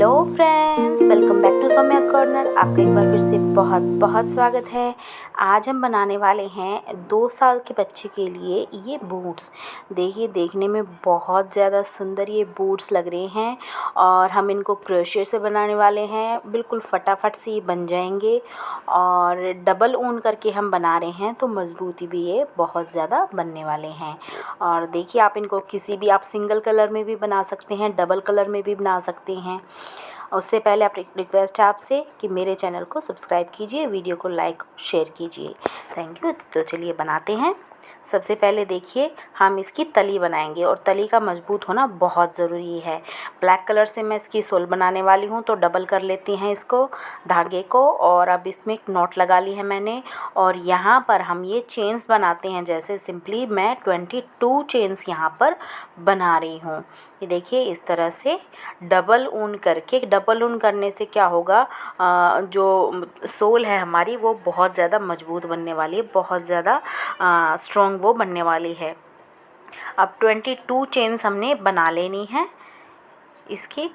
Hello friends, welcome back to Saumya's corner. आपका एक बार फिर से बहुत बहुत स्वागत है। आज हम बनाने वाले हैं 2 साल के बच्चे के लिए ये बूट्स। देखिए, देखने में बहुत ज़्यादा सुंदर ये बूट्स लग रहे हैं और हम इनको क्रोशिया से बनाने वाले हैं। बिल्कुल फटाफट से ये बन जाएंगे और डबल ऊन करके हम बना रहे हैं तो मज़बूती भी ये बहुत ज़्यादा बनने वाले हैं। और देखिए, आप इनको किसी भी आप सिंगल कलर में भी बना सकते हैं, डबल कलर में भी बना सकते हैं। उससे पहले आप रिक्वेस्ट है आपसे कि मेरे चैनल को सब्सक्राइब कीजिए, वीडियो को लाइक और शेयर कीजिए। Thank you. तो चलिए बनाते हैं। सबसे पहले देखिए, हम इसकी तली बनाएंगे और तली का मजबूत होना बहुत ज़रूरी है। ब्लैक कलर से मैं इसकी सोल बनाने वाली हूँ, तो डबल कर लेती हैं इसको, धागे को। और अब इसमें एक नॉट लगा ली है मैंने और यहाँ पर हम ये चेन्स बनाते हैं। जैसे सिंपली मैं 22 चेन्स यहाँ पर बना रही हूँ। ये देखिए, इस तरह से डबल ऊन करके, डबल ऊन करने से क्या होगा, जो सोल है हमारी वो बहुत ज़्यादा मजबूत बनने वाली है, बहुत ज़्यादा स्ट्रॉन्ग वो बनने वाली है। अब 22 चेन्स हमने बना लेनी है इसकी।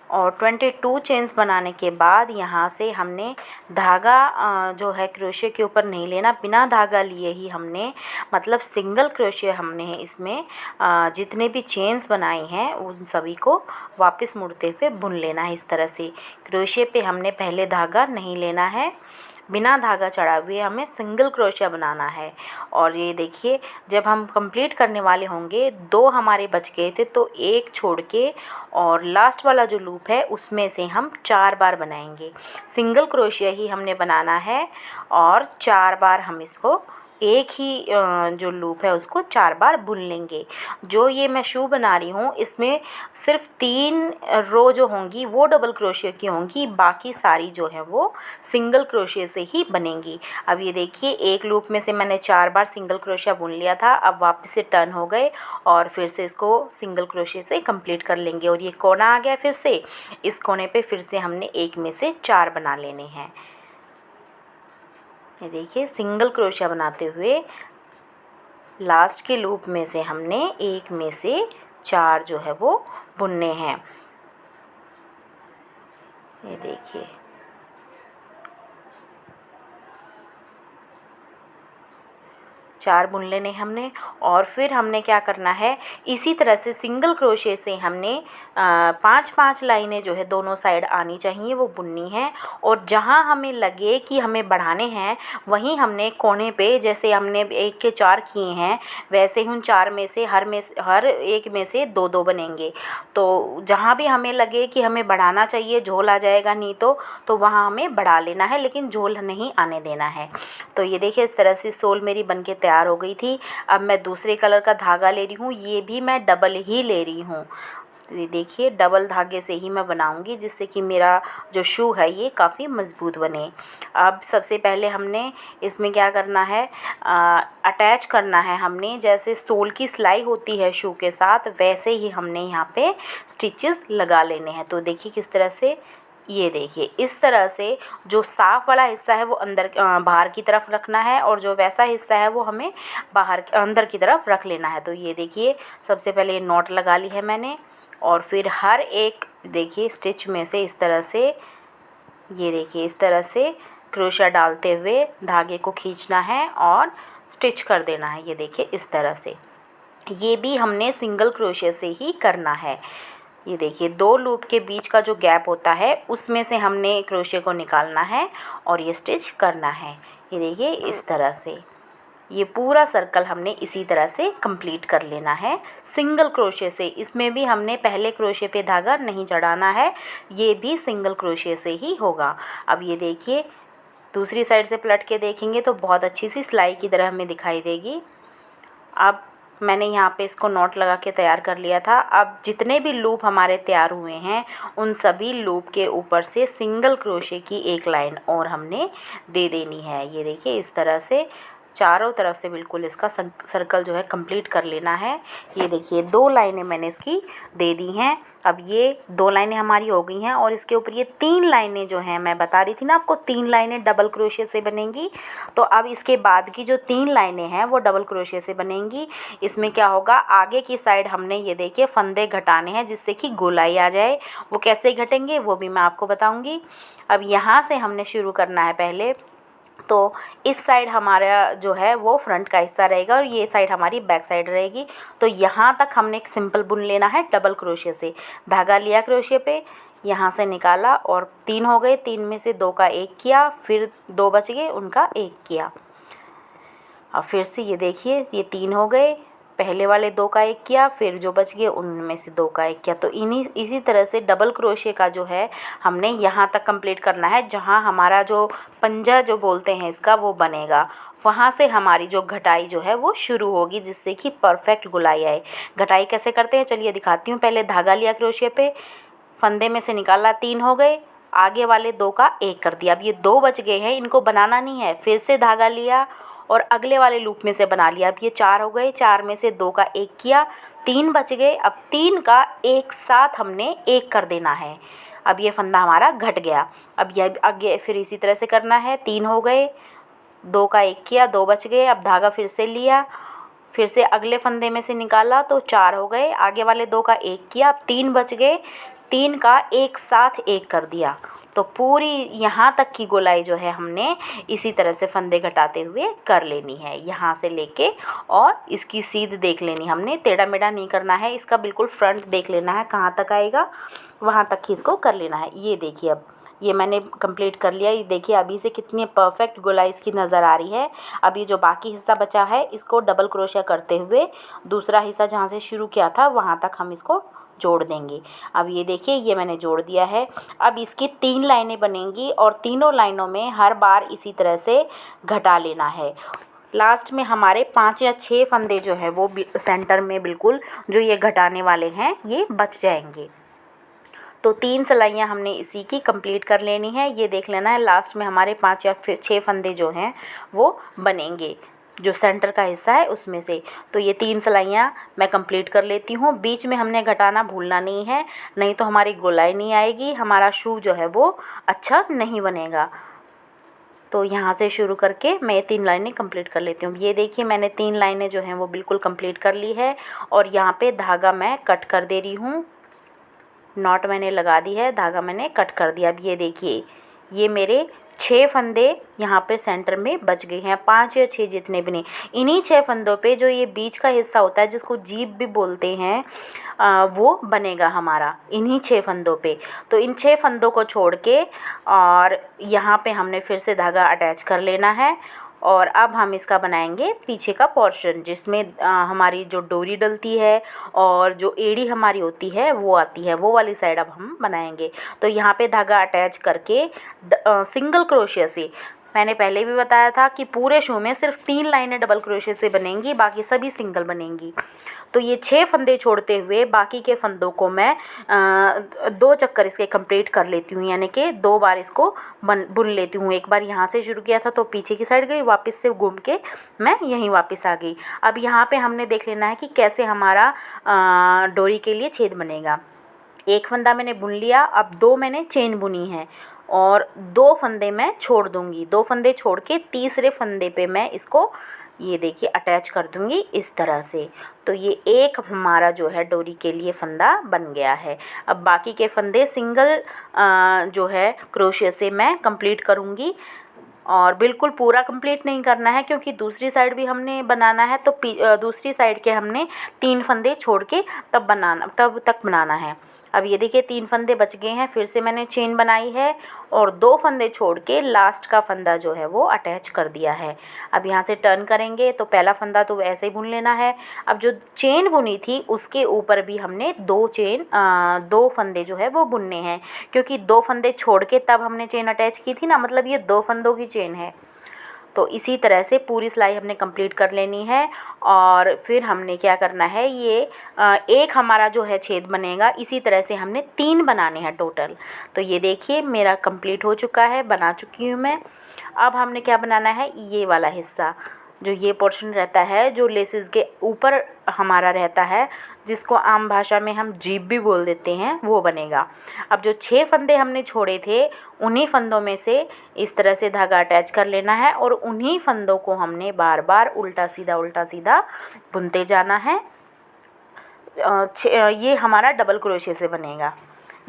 और 22 चेन्स बनाने के बाद यहाँ से हमने धागा जो है क्रोशिया के ऊपर नहीं लेना, बिना धागा लिए ही हमने, मतलब सिंगल क्रोशिया हमने इसमें जितने भी चेन्स बनाए हैं उन सभी को वापस मुड़ते हुए बुन लेना है। इस तरह से क्रोशिया पे हमने पहले धागा नहीं लेना है, बिना धागा चढ़ाए हुए हमें सिंगल क्रोशिया बनाना है। और ये देखिए, जब हम कंप्लीट करने वाले होंगे, 2 हमारे बच गए थे तो 1 छोड़ के और लास्ट वाला जो लूप है उसमें से हम 4 बार बनाएंगे। सिंगल क्रोशिया ही हमने बनाना है और 4 बार हम इसको, एक ही जो लूप है उसको 4 बार बुन लेंगे। जो ये मैं शू बना रही हूँ इसमें सिर्फ 3 रो जो होंगी वो डबल क्रोशिया की होंगी, बाकी सारी जो है वो सिंगल क्रोशिया से ही बनेंगी। अब ये देखिए, एक लूप में से मैंने 4 बार सिंगल क्रोशिया बुन लिया था। अब वापस से टर्न हो गए और फिर से इसको सिंगल क्रोशिया से कंप्लीट कर लेंगे। और ये कोना आ गया, फिर से इस कोने पे फिर से हमने एक में से 4 बना लेने हैं। ये देखिए, सिंगल क्रोशिया बनाते हुए लास्ट के लूप में से हमने एक में से 4 जो है वो बुनने हैं। ये देखिए, 4 बुन लेने हमने। और फिर हमने क्या करना है, इसी तरह से सिंगल क्रोशिया से हमने 5-5 लाइनें जो है दोनों साइड आनी चाहिए वो बुननी है। और जहाँ हमें लगे कि हमें बढ़ाने हैं वहीं हमने कोने पे, जैसे हमने 1 के 4 किए हैं वैसे ही उन 4 में से हर एक में से 2-2 बनेंगे। तो जहाँ भी हमें लगे कि हमें बढ़ाना चाहिए, झोल आ जाएगा नहीं तो वहाँ हमें बढ़ा लेना है, लेकिन झोल नहीं आने देना है। तो ये देखिए, इस तरह से सोल मेरी बनके तैयार हो गई थी। अब मैं दूसरे कलर का धागा ले रही हूँ, ये भी मैं डबल ही ले रही हूँ। तो ये देखिए, डबल धागे से ही मैं बनाऊंगी जिससे कि मेरा जो शू है ये काफ़ी मज़बूत बने। अब सबसे पहले हमने इसमें क्या करना है, अटैच करना है हमने। जैसे सोल की सिलाई होती है शू के साथ, वैसे ही हमने यहाँ पे स्टिचेस लगा लेने हैं। तो देखिए किस तरह से, ये देखिए इस तरह से जो साफ़ वाला हिस्सा है वो अंदर बाहर की तरफ रखना है और जो वैसा हिस्सा है वो हमें बाहर अंदर की तरफ रख लेना है। तो ये देखिए, सबसे पहले ये नॉट लगा ली है मैंने और फिर हर एक देखिए स्टिच में से इस तरह से, ये देखिए इस तरह से क्रोशिया डालते हुए धागे को खींचना है और स्टिच कर देना है। ये देखिए इस तरह से, ये भी हमने सिंगल क्रोशिया से ही करना है। ये देखिए, 2 लूप के बीच का जो गैप होता है उसमें से हमने क्रोशिया को निकालना है और ये स्टिच करना है। ये देखिए इस तरह से, ये पूरा सर्कल हमने इसी तरह से कंप्लीट कर लेना है सिंगल क्रोशिया से। इसमें भी हमने पहले क्रोशिया पे धागा नहीं चढ़ाना है, ये भी सिंगल क्रोशिया से ही होगा। अब ये देखिए, दूसरी साइड से पलट के देखेंगे तो बहुत अच्छी सी सिलाई की तरह हमें दिखाई देगी। अब मैंने यहाँ पे इसको नॉट लगा के तैयार कर लिया था। अब जितने भी लूप हमारे तैयार हुए हैं उन सभी लूप के ऊपर से सिंगल क्रोशिया की एक लाइन और हमने दे देनी है। ये देखिए इस तरह से चारों तरफ से बिल्कुल इसका सर्कल जो है कंप्लीट कर लेना है। ये देखिए 2 लाइनें मैंने इसकी दे दी हैं। अब ये 2 लाइनें हमारी हो गई हैं और इसके ऊपर ये 3 लाइनें जो हैं, मैं बता रही थी ना आपको 3 लाइनें डबल क्रोशिया से बनेंगी। तो अब इसके बाद की जो 3 लाइनें हैं वो डबल क्रोशिया से बनेंगी। इसमें क्या होगा, आगे की साइड हमने ये देखिए फंदे घटाने हैं जिससे कि गोलाई आ जाए। वो कैसे घटेंगे वो भी मैं आपको बताऊँगी। अब यहाँ से हमने शुरू करना है पहले। तो इस साइड हमारा जो है वो फ्रंट का हिस्सा रहेगा और ये साइड हमारी बैक साइड रहेगी। तो यहाँ तक हमने एक सिंपल बुन लेना है डबल क्रोशिया से। धागा लिया क्रोशिया पे, यहाँ से निकाला और 3 हो गए, 3 में से 2 का 1 किया, फिर 2 बच गए, उनका 1 किया। अब फिर से ये देखिए ये 3 हो गए, पहले वाले 2 का 1 किया, फिर जो बच गए उनमें से 2 का 1 किया। तो इसी तरह से डबल क्रोशिया का जो है हमने यहाँ तक कंप्लीट करना है, जहाँ हमारा जो पंजा जो बोलते हैं इसका वो बनेगा। वहाँ से हमारी जो घटाई जो है वो शुरू होगी, जिससे कि परफेक्ट गोलाई आए। घटाई कैसे करते हैं चलिए दिखाती हूँ। पहले धागा लिया क्रोशिया पे, फंदे में से निकाला, 3 हो गए, आगे वाले 2 का 1 कर दिया। अब ये 2 बच गए हैं, इनको बनाना नहीं है। फिर से धागा लिया और अगले वाले लूप में से बना लिया। अब ये 4 हो गए, 4 में से 2 का 1 किया, 3 बच गए। अब 3 का एक साथ हमने 1 कर देना है। अब ये फंदा हमारा घट गया। अब ये आगे फिर इसी तरह से करना है। 3 हो गए, 2 का 1 किया, 2 बच गए। अब धागा फिर से लिया, फिर से अगले फंदे में से निकाला तो 4 हो गए, आगे वाले 2 का 1 किया, अब 3 बच गए, 3 का एक साथ 1 कर दिया। तो पूरी यहाँ तक की गोलाई जो है हमने इसी तरह से फंदे घटाते हुए कर लेनी है, यहाँ से लेके। और इसकी सीध देख लेनी, हमने टेढ़ा मेढ़ा नहीं करना है, इसका बिल्कुल फ्रंट देख लेना है कहाँ तक आएगा, वहाँ तक ही इसको कर लेना है। ये देखिए अब ये मैंने कंप्लीट कर लिया। ये देखिए अभी से कितनी परफेक्ट गोलाई इसकी नज़र आ रही है। अब ये जो बाकी हिस्सा बचा है इसको डबल क्रोशिया करते हुए दूसरा हिस्सा जहाँ से शुरू किया था वहाँ तक हम इसको जोड़ देंगे। अब ये देखिए ये मैंने जोड़ दिया है। अब इसकी 3 लाइनें बनेंगी और तीनों लाइनों में हर बार इसी तरह से घटा लेना है। लास्ट में हमारे 5 या 6 फंदे जो है वो सेंटर में बिल्कुल जो ये घटाने वाले हैं ये बच जाएंगे। तो 3 सिलाइयाँ हमने इसी की कंप्लीट कर लेनी है। ये देख लेना है लास्ट में हमारे 5 या 6 फंदे जो हैं वो बनेंगे, जो सेंटर का हिस्सा है उसमें से। तो ये 3 सिलाइयाँ मैं कंप्लीट कर लेती हूँ। बीच में हमने घटाना भूलना नहीं है, नहीं तो हमारी गोलाई नहीं आएगी, हमारा शू जो है वो अच्छा नहीं बनेगा। तो यहाँ से शुरू करके मैं 3 लाइनें कंप्लीट कर लेती हूँ। ये देखिए मैंने 3 लाइनें जो हैं वो बिल्कुल कंप्लीट कर ली है और यहाँ पे धागा मैं कट कर दे रही हूँ। नॉट मैंने लगा दी है, धागा मैंने कट कर दिया। अब ये देखिए ये मेरे 6 फंदे यहाँ पे सेंटर में बच गए हैं, 5 या 6 जितने भी नहीं। इन्हीं 6 फंदों पे जो ये बीच का हिस्सा होता है जिसको जीभ भी बोलते हैं वो बनेगा हमारा इन्हीं 6 फंदों पे। तो इन 6 फंदों को छोड़ के और यहाँ पे हमने फिर से धागा अटैच कर लेना है। और अब हम इसका बनाएंगे पीछे का पोर्शन, जिसमें हमारी जो डोरी डलती है और जो एड़ी हमारी होती है वो आती है, वो वाली साइड अब हम बनाएंगे। तो यहाँ पे धागा अटैच करके सिंगल क्रोशिया से, मैंने पहले भी बताया था कि पूरे शो में सिर्फ 3 लाइनें डबल क्रोशिया से बनेंगी, बाकी सभी सिंगल बनेंगी। तो ये 6 फंदे छोड़ते हुए बाकी के फंदों को मैं 2 चक्कर इसके कंप्लीट कर लेती हूँ, यानी कि 2 बार इसको बुन लेती हूँ। एक बार यहाँ से शुरू किया था तो पीछे की साइड गई, वापस से घूम के मैं यहीं वापस आ गई। अब यहाँ पे हमने देख लेना है कि कैसे हमारा डोरी के लिए छेद बनेगा। एक फंदा मैंने बुन लिया, अब 2 मैंने चेन बुनी है और 2 फंदे मैं छोड़ दूँगी। 2 फंदे छोड़ के तीसरे फंदे पे मैं इसको ये देखिए अटैच कर दूँगी इस तरह से। तो ये एक हमारा जो है डोरी के लिए फंदा बन गया है। अब बाकी के फंदे सिंगल जो है क्रोशिया से मैं कंप्लीट करूँगी और बिल्कुल पूरा कंप्लीट नहीं करना है क्योंकि दूसरी साइड भी हमने बनाना है। तो दूसरी साइड के हमने 3 फंदे छोड़ के तब तक बनाना है। अब ये देखिए 3 फंदे बच गए हैं, फिर से मैंने चेन बनाई है और 2 फंदे छोड़ के लास्ट का फंदा जो है वो अटैच कर दिया है। अब यहाँ से टर्न करेंगे तो पहला फंदा तो ऐसे ही बुन लेना है। अब जो चेन बुनी थी उसके ऊपर भी हमने 2 फंदे जो है वो बुनने हैं, क्योंकि 2 फंदे छोड़ के तब हमने चेन अटैच की थी ना, मतलब ये 2 फंदों की चेन है। तो इसी तरह से पूरी सिलाई हमने कंप्लीट कर लेनी है और फिर हमने क्या करना है, ये एक हमारा जो है छेद बनेगा, इसी तरह से हमने 3 बनाने हैं टोटल। तो ये देखिए मेरा कंप्लीट हो चुका है, बना चुकी हूँ मैं। अब हमने क्या बनाना है, ये वाला हिस्सा जो ये पोर्शन रहता है जो लेसेस के ऊपर हमारा रहता है, जिसको आम भाषा में हम जीप भी बोल देते हैं, वो बनेगा। अब जो 6 फंदे हमने छोड़े थे उन्हीं फंदों में से इस तरह से धागा अटैच कर लेना है और उन्हीं फंदों को हमने बार बार उल्टा सीधा बुनते जाना है। ये हमारा डबल क्रोशे से बनेगा।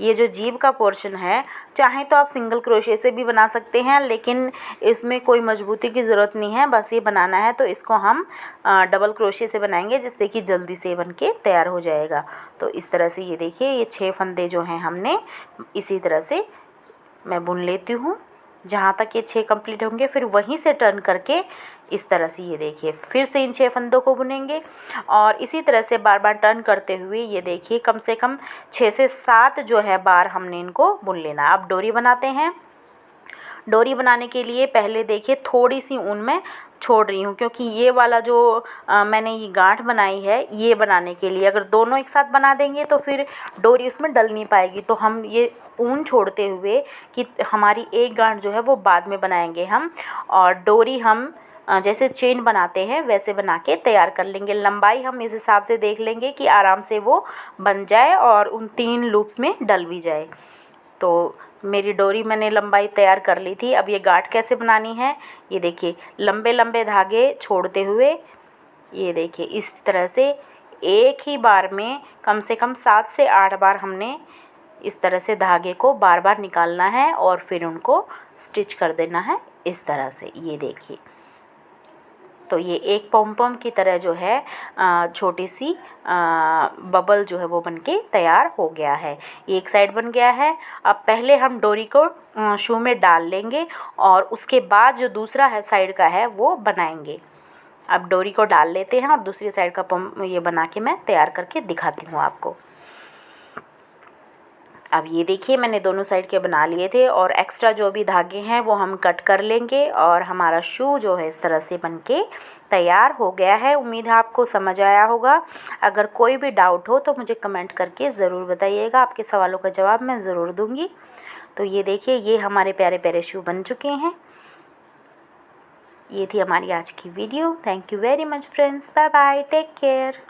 ये जो जीब का पोर्शन है, चाहे तो आप सिंगल क्रोशे से भी बना सकते हैं, लेकिन इसमें कोई मजबूती की ज़रूरत नहीं है, बस ये बनाना है तो इसको हम डबल क्रोशे से बनाएंगे, जिससे कि जल्दी से बन के तैयार हो जाएगा। तो इस तरह से ये देखिए, ये 6 फंदे जो हैं हमने इसी तरह से मैं बुन लेती हूँ। जहाँ तक ये 6 कंप्लीट होंगे फिर वहीं से टर्न करके इस तरह से ये देखिए फिर से इन 6 फंदों को बुनेंगे और इसी तरह से बार बार टर्न करते हुए ये देखिए कम से कम 6 से 7 जो है बार हमने इनको बुन लेना है। अब डोरी बनाते हैं। डोरी बनाने के लिए पहले देखिए थोड़ी सी ऊन मैं छोड़ रही हूँ, क्योंकि ये वाला जो मैंने ये गांठ बनाई है ये बनाने के लिए, अगर दोनों एक साथ बना देंगे तो फिर डोरी उसमें डल नहीं पाएगी। तो हम ये ऊन छोड़ते हुए कि हमारी एक गांठ जो है वो बाद में बनाएंगे हम, और डोरी हम जैसे चेन बनाते हैं वैसे बना के तैयार कर लेंगे। लंबाई हम इस हिसाब से देख लेंगे कि आराम से वो बन जाए और उन 3 लूप्स में डल भी जाए। तो मेरी डोरी मैंने लंबाई तैयार कर ली थी। अब ये गांठ कैसे बनानी है, ये देखिए लंबे लंबे धागे छोड़ते हुए ये देखिए इस तरह से एक ही बार में कम से कम 7 से 8 बार हमने इस तरह से धागे को बार बार निकालना है और फिर उनको स्टिच कर देना है इस तरह से। ये देखिए तो ये एक पॉम की तरह जो है छोटी सी बबल जो है वो बनके तैयार हो गया है। ये एक साइड बन गया है। अब पहले हम डोरी को शू में डाल लेंगे और उसके बाद जो दूसरा है साइड का है वो बनाएंगे। अब डोरी को डाल लेते हैं और दूसरी साइड का पॉम ये बना के मैं तैयार करके दिखाती हूँ आपको। अब ये देखिए मैंने दोनों साइड के बना लिए थे और एक्स्ट्रा जो भी धागे हैं वो हम कट कर लेंगे और हमारा शू जो है इस तरह से बनके तैयार हो गया है। उम्मीद है आपको समझ आया होगा। अगर कोई भी डाउट हो तो मुझे कमेंट करके ज़रूर बताइएगा, आपके सवालों का जवाब मैं ज़रूर दूँगी। तो ये देखिए ये हमारे प्यारे प्यारे शू बन चुके हैं। ये थी हमारी आज की video. Thank you very much friends. Bye bye, take care.